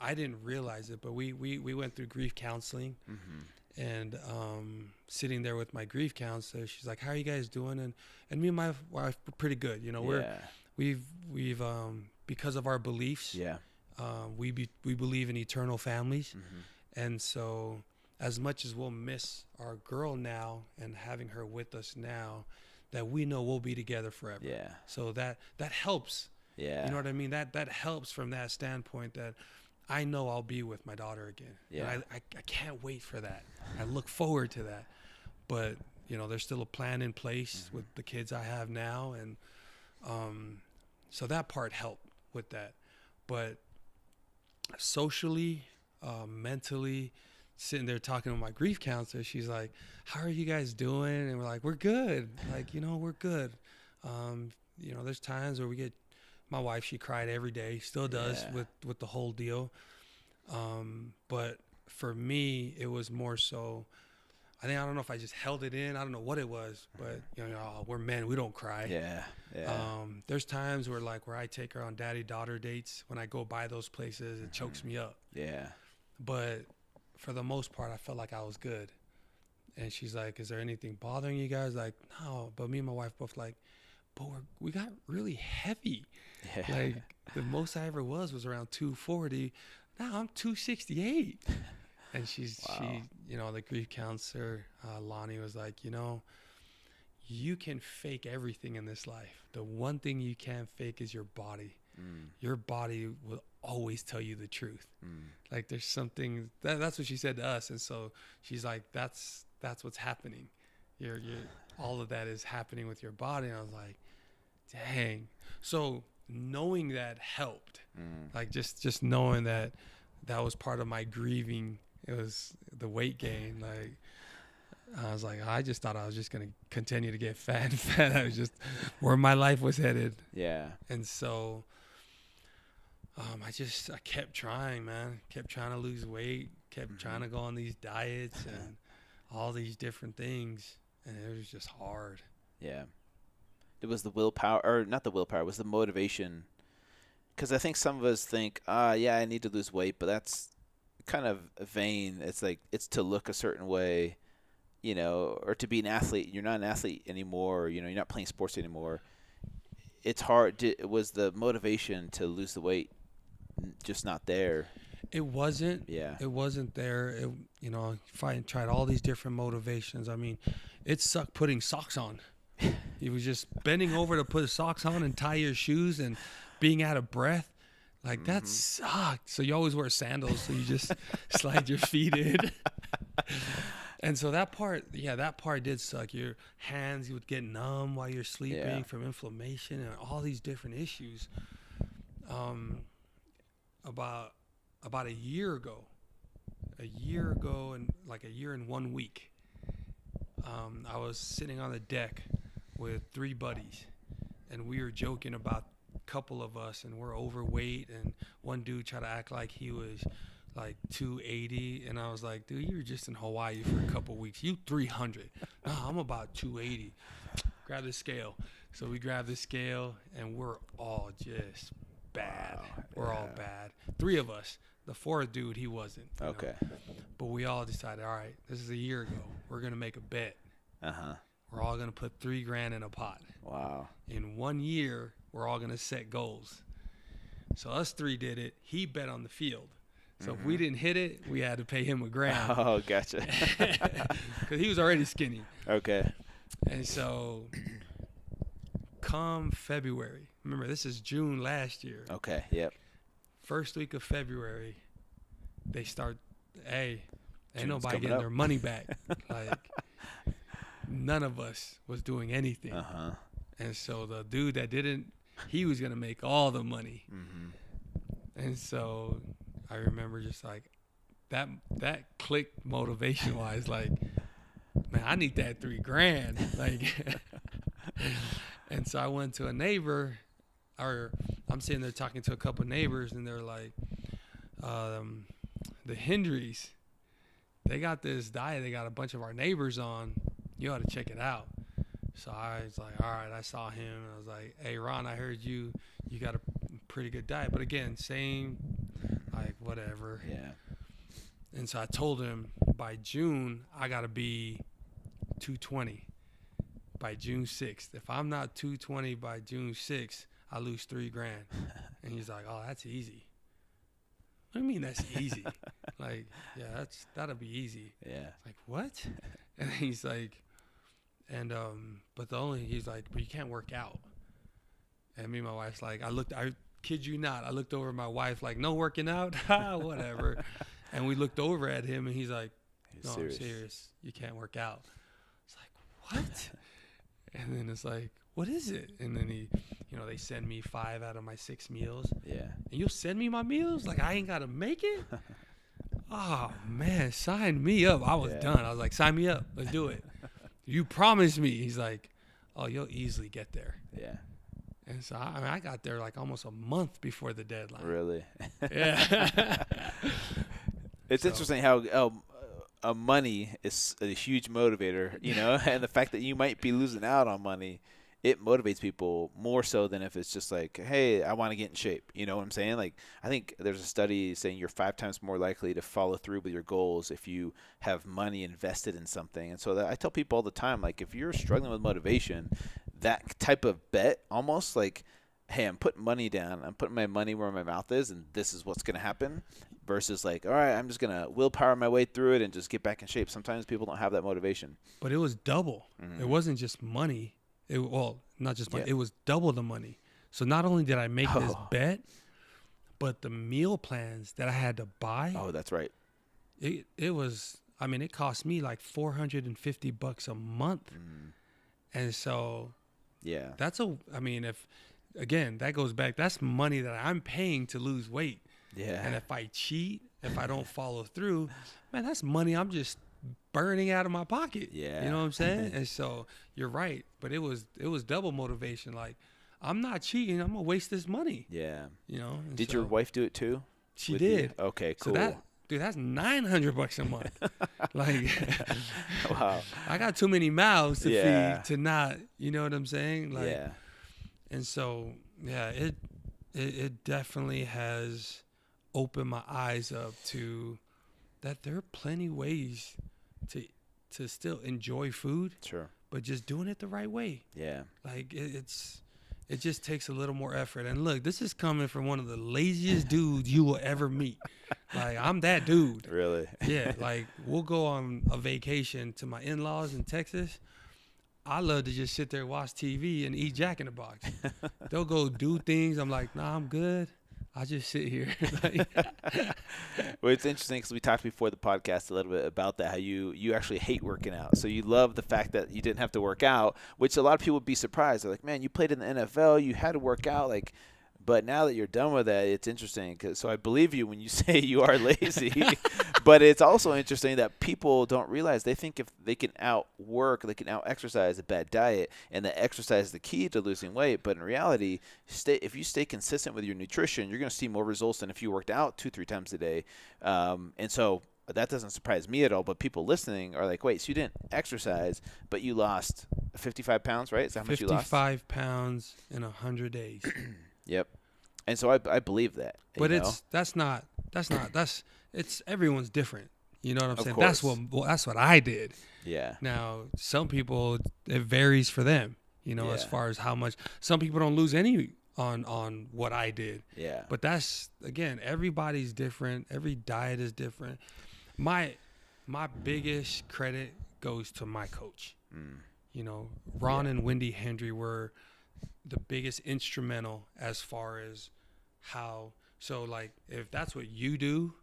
I didn't realize it, but we went through grief counseling. Mm-hmm. And sitting there with my grief counselor, she's like, "How are you guys doing?" And me and my wife were pretty good. You know, we've because of our beliefs. Yeah. We believe in eternal families. Mm-hmm. And so as much as we'll miss our girl now and having her with us now, that we know we'll be together forever. Yeah. So that helps. Yeah. You know what I mean? That helps from that standpoint, that I know I'll be with my daughter again. Yeah. And I can't wait for that. I look forward to that. But, you know, there's still a plan in place with the kids I have now. And so that part helped with that. But socially, mentally, sitting there talking to my grief counselor, she's like, "How are you guys doing?" And we're like, "We're good. Like, you know, we're good." You know, there's times where we get, my wife, she cried every day, still does with the whole deal. But for me, it was more so, I don't know if I just held it in. I don't know what it was, but you know, we're men, we don't cry. Yeah. There's times where I take her on daddy-daughter dates. When I go by those places, it chokes me up. Yeah. But for the most part, I felt like I was good. And she's like, "Is there anything bothering you guys?" Like, "No." But me and my wife both like, "But we got really heavy." Yeah. Like the most I ever was around 240. Now I'm 268. And she, you know, the grief counselor, Lonnie, was like, "You know, you can fake everything in this life. The one thing you can't fake is your body. Your body will always tell you the truth." Like there's something, that's what she said to us. And so she's like, that's what's happening. You're all of that is happening with your body. And I was like, dang. So knowing that helped. Like just knowing that was part of my grieving. It was the weight gain. Like I was like, I just thought I was just going to continue to get fat and fat. I was just where my life was headed. Yeah. And so I kept trying, man. Kept trying to lose weight. Kept trying to go on these diets and all these different things. And it was just hard. Yeah. It was the willpower, or not the willpower, it was the motivation. Because I think some of us think, I need to lose weight, but that's kind of vain. It's like, it's to look a certain way, you know, or to be an athlete. You're not an athlete anymore, or, you know, you're not playing sports anymore. it's hard. Was the motivation to lose the weight just not there? It wasn't. Yeah. It wasn't there. Tried all these different motivations. I mean, it sucked putting socks on. You was just bending over to put socks on and tie your shoes and being out of breath. Like, that sucked. So you always wear sandals, so you just slide your feet in. And so that part did suck. Your hands would get numb while you're sleeping from inflammation and all these different issues. About a year ago, and like a year and 1 week, I was sitting on the deck with 3 buddies, and we were joking about a couple of us, and we're overweight, and one dude tried to act like he was like 280, and I was like, dude, you were just in Hawaii for a couple weeks. You 300. No, I'm about 280. Grab the scale. So we grabbed the scale, and we're all just bad. Wow. We're all bad. 3 of us. The 4th dude, he wasn't. Okay. But we all decided, all right, this is a year ago. We're going to make a bet. We're all going to put $3,000 in a pot. Wow. In 1 year, we're all going to set goals. So us 3 did it. He bet on the field. So if we didn't hit it, we had to pay him $1,000. Oh, gotcha. Because he was already skinny. Okay. And so come February, remember this is June last year. Okay. Yep. First week of February, they start, hey, ain't June's nobody coming getting up. their money back. Like, none of us was doing anything. And so the dude that didn't, he was going to make all the money. And so I remember just like that clicked motivation wise, like, man, I need that $3,000. Like, and so I went to a neighbor, or I'm sitting there talking to a couple of neighbors, and they're like, the Hendrys, they got this diet they got a bunch of our neighbors on. You ought to check it out. So I was like, all right, I saw him, and I was like, hey, Ron, I heard you got a pretty good diet. But again, same, like, whatever. Yeah. And so I told him by June, I got to be 220 by June 6th. If I'm not 220 by June 6th, I lose $3,000. And he's like, oh, that's easy. What do you mean that's easy? Like, yeah, that'll be easy. Yeah. Like, what? And he's like, he's like, but you can't work out. And me and my wife's like, I kid you not, I looked over at my wife like, no working out? Whatever. And we looked over at him, and he's like, no, I'm serious. You can't work out. It's like, what? And then it's like, what is it? And then they send me 5 out of my 6 meals. Yeah. And you'll send me my meals? Like, I ain't got to make it? Oh, man, sign me up. I was done. I was like, sign me up. Let's do it. You promised me. He's like, oh, you'll easily get there. Yeah. And so, I got there like almost a month before the deadline. Really? Yeah. It's interesting how money is a huge motivator, and the fact that you might be losing out on money, it motivates people more so than if it's just like, hey, I want to get in shape. You know what I'm saying? Like, I think there's a study saying you're 5 times more likely to follow through with your goals if you have money invested in something. And so I tell people all the time, like, if you're struggling with motivation, that type of bet, almost like, hey, I'm putting money down. I'm putting my money where my mouth is, and this is what's going to happen, versus like, all right, I'm just going to willpower my way through it and just get back in shape. Sometimes people don't have that motivation. But it was double. It wasn't just money. Not just money. It was double the money. So not only did I make this bet, but the meal plans that I had to buy. Oh, that's right. It was, it cost me like $450 a month. And so yeah, again, that goes back, that's money that I'm paying to lose weight. Yeah. And if I cheat, if I don't follow through, man, that's money I'm just burning out of my pocket. Yeah. You know what I'm saying? And so you're right. But it was double motivation. Like, I'm not cheating. I'm going to waste this money. Yeah. Did your wife do it too? She did. You? Okay, cool. So that's $900 a month. Like, wow. I got too many mouths to feed to not, you know what I'm saying? Like, yeah. And so, yeah, it definitely has opened my eyes up to that there are plenty ways to still enjoy food. Sure. But just doing it the right way. Yeah. Like, it's It just takes a little more effort. And look, this is coming from one of the laziest dudes you will ever meet. Like, I'm that dude. Really? Yeah, like, we'll go on a vacation to my in-laws in Texas. I love to just sit there, watch TV, and eat Jack in the Box. They'll go do things. I'm like, nah, I'm good. I just sit here. Well, it's interesting because we talked before the podcast a little bit about that, how you actually hate working out. So you love the fact that you didn't have to work out, which a lot of people would be surprised. They're like, man, you played in the NFL, you had to work out, like. But now that you're done with that, it's interesting. So I believe you when you say you are lazy. But it's also interesting that people don't realize. They think if they can outwork, they can out-exercise a bad diet, and that exercise is the key to losing weight. But in reality, if you stay consistent with your nutrition, you're going to see more results than if you worked out 2-3 times a day. And so that doesn't surprise me at all. But people listening are like, wait, so you didn't exercise, but you lost 55 pounds, right? Is that how much you lost? 55 pounds in 100 days. Yep. And so I believe that. But it's everyone's different. You know what I'm saying? Course. That's what I did. Yeah. Now, some people, it varies for them, as far as how much. Some people don't lose any on what I did. Yeah. But that's, again, everybody's different. Every diet is different. My biggest credit goes to my coach. Ron and Wendy Hendry were the biggest instrumental as far as how. So, like, if that's what you do,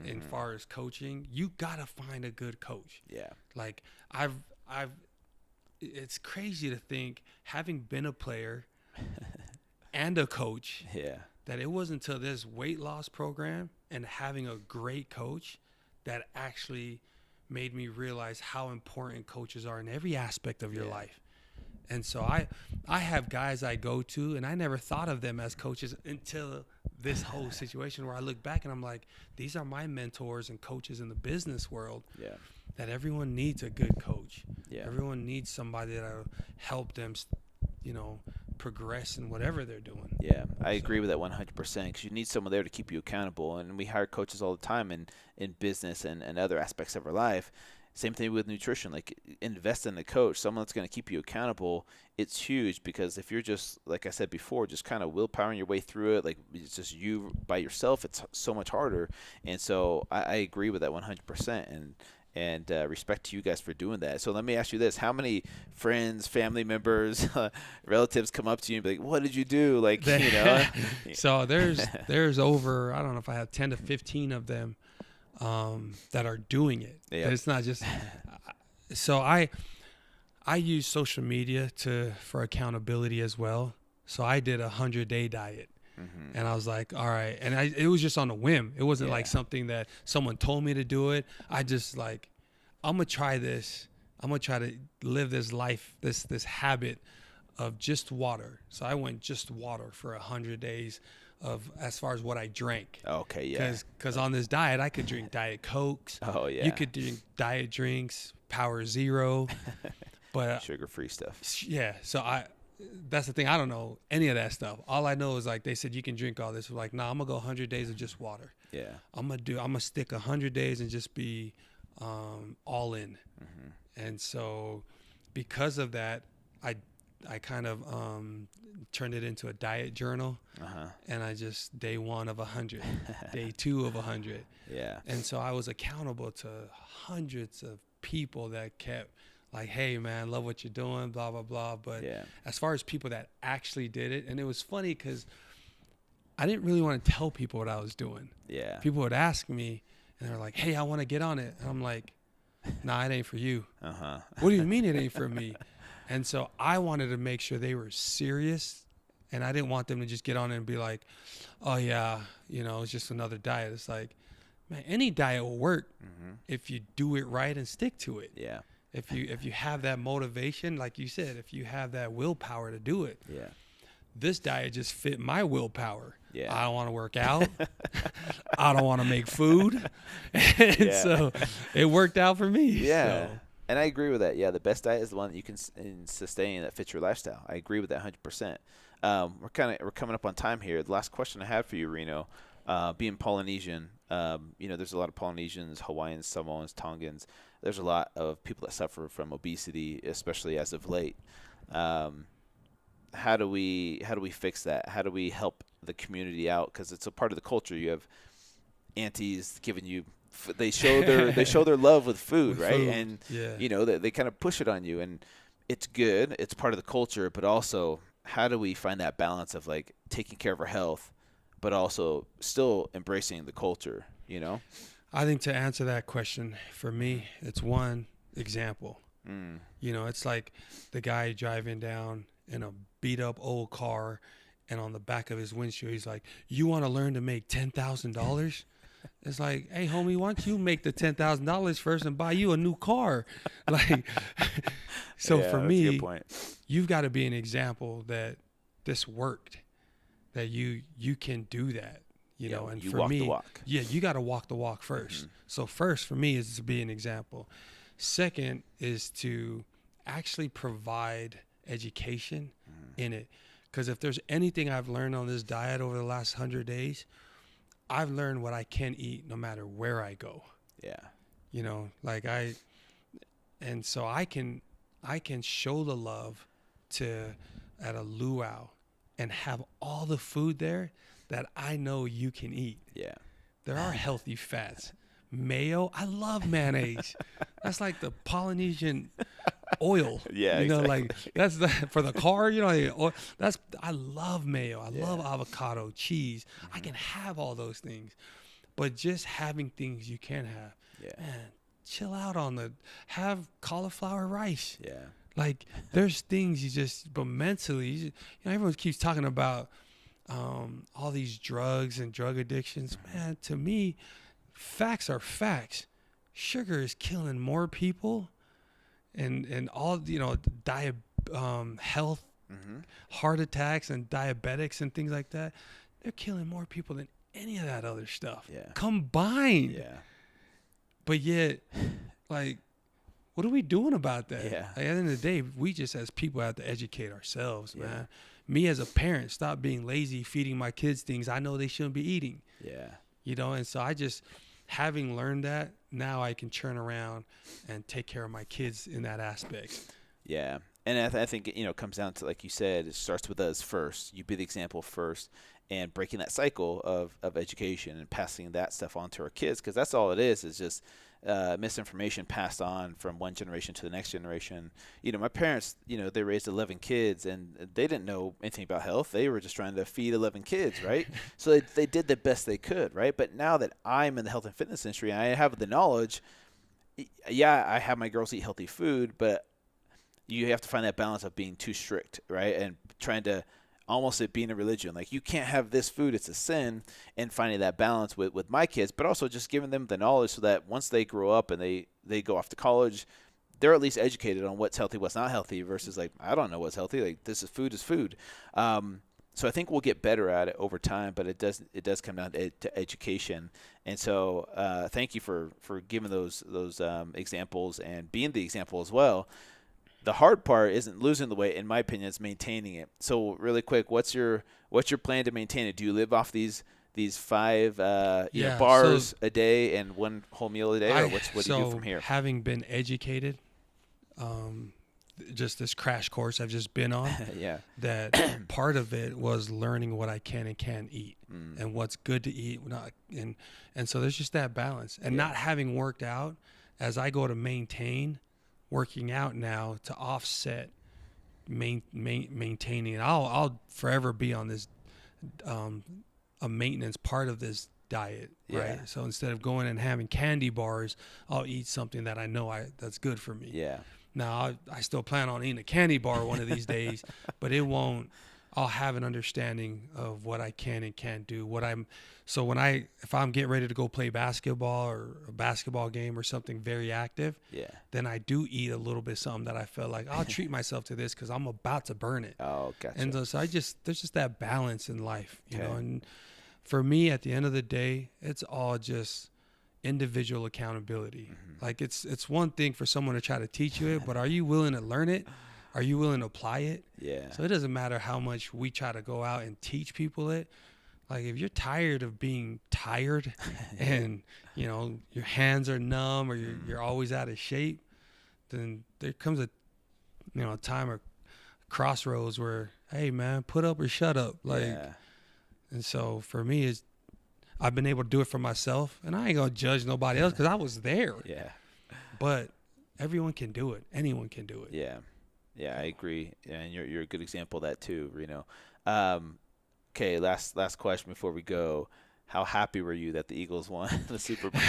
in far as coaching, you gotta find a good coach. Yeah. Like, it's crazy to think, having been a player and a coach, that it wasn't until this weight loss program and having a great coach that actually made me realize how important coaches are in every aspect of your life. And so I have guys I go to, and I never thought of them as coaches until this whole situation, where I look back and I'm like, these are my mentors and coaches in the business world. Yeah. That everyone needs a good coach. Yeah. Everyone needs somebody that'll help them, progress in whatever they're doing. Yeah, I agree with that 100%, because you need someone there to keep you accountable. And we hire coaches all the time in business and other aspects of our life. Same thing with nutrition. Like, invest in a coach, someone that's going to keep you accountable. It's huge, because if you're just, like I said before, just kind of willpowering your way through it, like it's just you by yourself, it's so much harder. And so I agree with that 100%. And respect to you guys for doing that. So let me ask you this: how many friends, family members, relatives come up to you and be like, "What did you do?" Like, So there's over, I don't know if I have 10 to 15 of them that are doing it. Yep. It's not just. So I use social media for accountability as well. So I did a 100-day diet. And I was like, all right. And it was just on a whim. It wasn't like something that someone told me to do it. I just like, I'm going to try this. I'm going to try to live this life, this habit of just water. So I went just water for 100 days as far as what I drank. Okay, yeah. Because on this diet, I could drink Diet Cokes. Oh, yeah. You could drink diet drinks, Power Zero. But sugar-free stuff. Yeah. So that's the thing. I don't know any of that stuff. All I know is, like, they said you can drink all this. We're like, nah, I'm gonna go 100 days of just water. Yeah. I'm gonna stick 100 days and just be all in. And so because of that, I kind of turned it into a diet journal. And I just, day 1 of 100, day 2 of 100. Yeah. And so I was accountable to hundreds of people that kept like, hey, man, love what you're doing, blah, blah, blah. But as far as people that actually did it, and it was funny because I didn't really want to tell people what I was doing. Yeah. People would ask me, and they're like, hey, I want to get on it. And I'm like, nah, it ain't for you. What do you mean it ain't for me? And so I wanted to make sure they were serious, and I didn't want them to just get on it and be like, oh, yeah, it's just another diet. It's like, man, any diet will work if you do it right and stick to it. Yeah. If you have that motivation, like you said, if you have that willpower to do it. Yeah. This diet just fit my willpower. Yeah. I don't want to work out. I don't want to make food. And so it worked out for me. Yeah. So. And I agree with that. Yeah, the best diet is the one that you can sustain that fits your lifestyle. I agree with that 100%. We're coming up on time here. The last question I have for you, Reno, being Polynesian, there's a lot of Polynesians, Hawaiians, Samoans, Tongans. There's a lot of people that suffer from obesity, especially as of late. how do we fix that? How do we help the community out? Because it's a part of the culture. You have aunties giving you, they show their love with food, With right? food, And yeah. you know, they kind of push it on you, and it's good. It's part of the culture, but also how do we find that balance of like taking care of our health, but also still embracing the culture? You know. I think to answer that question, for me, it's one example. You know, it's like the guy driving down in a beat up old car, and on the back of his windshield, he's like, "You want to learn to make $10,000?" It's like, hey, homie, why don't you make the $10,000 first and buy you a new car? Like, so Yeah, for that's a good me, point. you've got to be an example that this worked, that you can do that. You know, and you for walk me, the walk. yeah, you got to walk the walk first. So first for me is to be an example. Second is to actually provide education in it. Because if there's anything I've learned on this diet over the last 100 days, I've learned what I can eat no matter where I go. Yeah. You know, like and so I can show the love at a luau and have all the food there that I know you can eat. Yeah. There are healthy fats. Mayo, I love mayonnaise. That's like the Polynesian oil. Yeah, you know, exactly. like that's for the car. You know, I love mayo. I love avocado, cheese. I can have all those things, but just having things you can have. Yeah. Man, chill out on have cauliflower rice. Yeah. Like there's things but mentally, everyone keeps talking about all these drugs and drug addictions. Man, to me, facts are facts. Sugar is killing more people, and all health, heart attacks and diabetics and things like that. They're killing more people than any of that other stuff combined. Yeah. But yet, like, what are we doing about that? Yeah. Like, at the end of the day, we just as people have to educate ourselves, man. Me as a parent, stop being lazy feeding my kids things I know they shouldn't be eating. Yeah. You know, and so having learned that, now I can turn around and take care of my kids in that aspect. Yeah. And I think, it comes down to, like you said, it starts with us first. You be the example first, and breaking that cycle of education and passing that stuff on to our kids, because that's all it is just misinformation passed on from one generation to the next generation. My parents, they raised 11 kids, and they didn't know anything about health. They were just trying to feed 11 kids, right? So they did the best they could, right? But now that I'm in the health and fitness industry and I have the knowledge, I have my girls eat healthy food, but you have to find that balance of being too strict, right? And trying to almost it being a religion. Like, you can't have this food, it's a sin, and finding that balance with my kids, but also just giving them the knowledge so that once they grow up and they go off to college, they're at least educated on what's healthy, what's not healthy, versus like, I don't know what's healthy. Like, this is food. So I think we'll get better at it over time, but it does come down to education. And so thank you for giving those examples and being the example as well. The hard part isn't losing the weight, in my opinion, it's maintaining it. So really quick, what's your plan to maintain it? Do you live off these 5 bars a day and one whole meal a day, or what do you do from here? Having been educated, just this crash course I've just been on, that part of it was learning what I can and can't eat, and what's good to eat, and so there's just that balance, and not having worked out, as I go to maintain working out now to offset maintaining. I'll forever be on this a maintenance part of this diet, right? So instead of going and having candy bars, I'll eat something that I know that's good for me. Now I still plan on eating a candy bar one of these days, but it won't. I'll have an understanding of what I can and can't do. If I'm getting ready to go play basketball or a basketball game or something very active, then I do eat a little bit something that I feel like I'll treat myself to this because I'm about to burn it. Oh, gotcha. And so there's just that balance in life, you know. And for me, at the end of the day, it's all just individual accountability. Like it's one thing for someone to try to teach you it, but are you willing to learn it? Are you willing to apply it? So it doesn't matter how much we try to go out and teach people it. Like, if you're tired of being tired and, your hands are numb or you're always out of shape, then there comes a time or crossroads where, hey man, put up or shut up. Like, Yeah. and so for me, I've been able to do it for myself, and I ain't gonna judge nobody else because I was there. Yeah. But everyone can do it. Anyone can do it. Yeah. Yeah, I agree. And you're a good example of that too, Reno. Okay, last question before we go. How happy were you that the Eagles won the Super Bowl?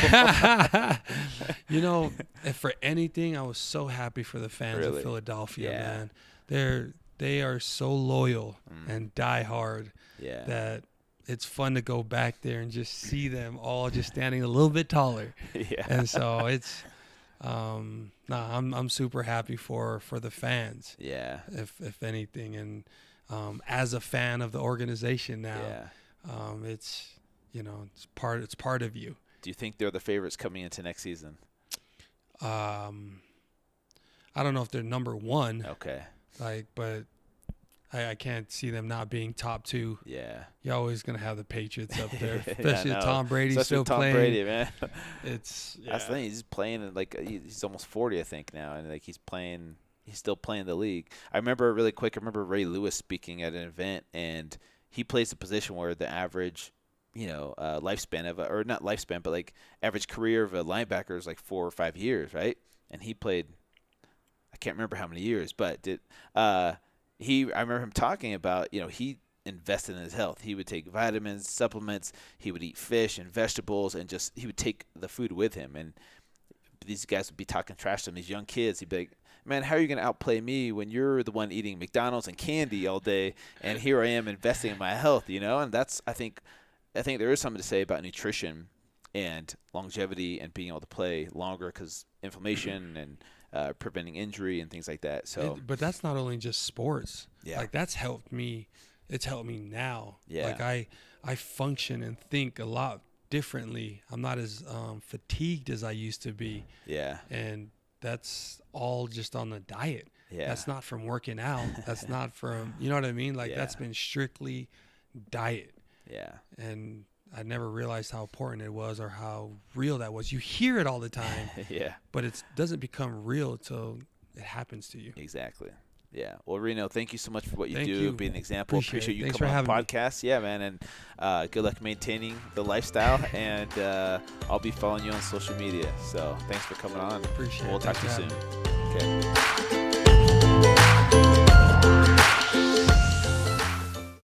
You know, if for anything, I was so happy for the fans Really? of Philadelphia, Yeah. man. They are so loyal and die hard Yeah. that it's fun to go back there and just see them all just standing a little bit taller. Yeah. And so it's I'm super happy for the fans, Yeah. if anything. And as a fan of the organization now, Yeah. it's, you know, it's part of you. Do you think they're the favorites coming into next season? I don't know if they're number one, Okay. but I can't see them not being top two. Yeah. You're always gonna have the Patriots up there, Yeah, especially I know. Tom Brady Especially still Tom playing. Brady, man. It's That's the thing. He's playing he's almost 40, I think, now, and like he's still playing the league. I remember really quick. I remember Ray Lewis speaking at an event, and he plays a position where the average, lifespan or not lifespan, but like average career of a linebacker is like 4 or 5 years, right? And he played, I can't remember how many years, but I remember him talking about, he invested in his health. He would take vitamins, supplements. He would eat fish and vegetables, and he would take the food with him. And these guys would be talking trash to him, these young kids. He'd be like, man, how are you going to outplay me when you're the one eating McDonald's and candy all day, and here I am investing in my health, And that's, I think there is something to say about nutrition and longevity and being able to play longer because inflammation and preventing injury and things like that. So, but that's not only just sports. Yeah. Like that's helped me. It's helped me now. Yeah. Like I function and think a lot differently. I'm not as fatigued as I used to be. Yeah. And that's all just on the diet. Yeah. That's not from working out. That's not from, you know what I mean? Like that's been strictly diet. Yeah. And I never realized how important it was or how real that was. You hear it all the time. Yeah. But it doesn't become real till it happens to you. Exactly. Yeah. Well, Reno, thank you so much for what you Thank do. you. Being an example. Appreciate you Thanks coming for on the having me. podcast. Yeah, man. And good luck maintaining the lifestyle. And I'll be following you on social media. So thanks for coming on. Appreciate it. We'll talk to you Thanks soon. for having me. Okay.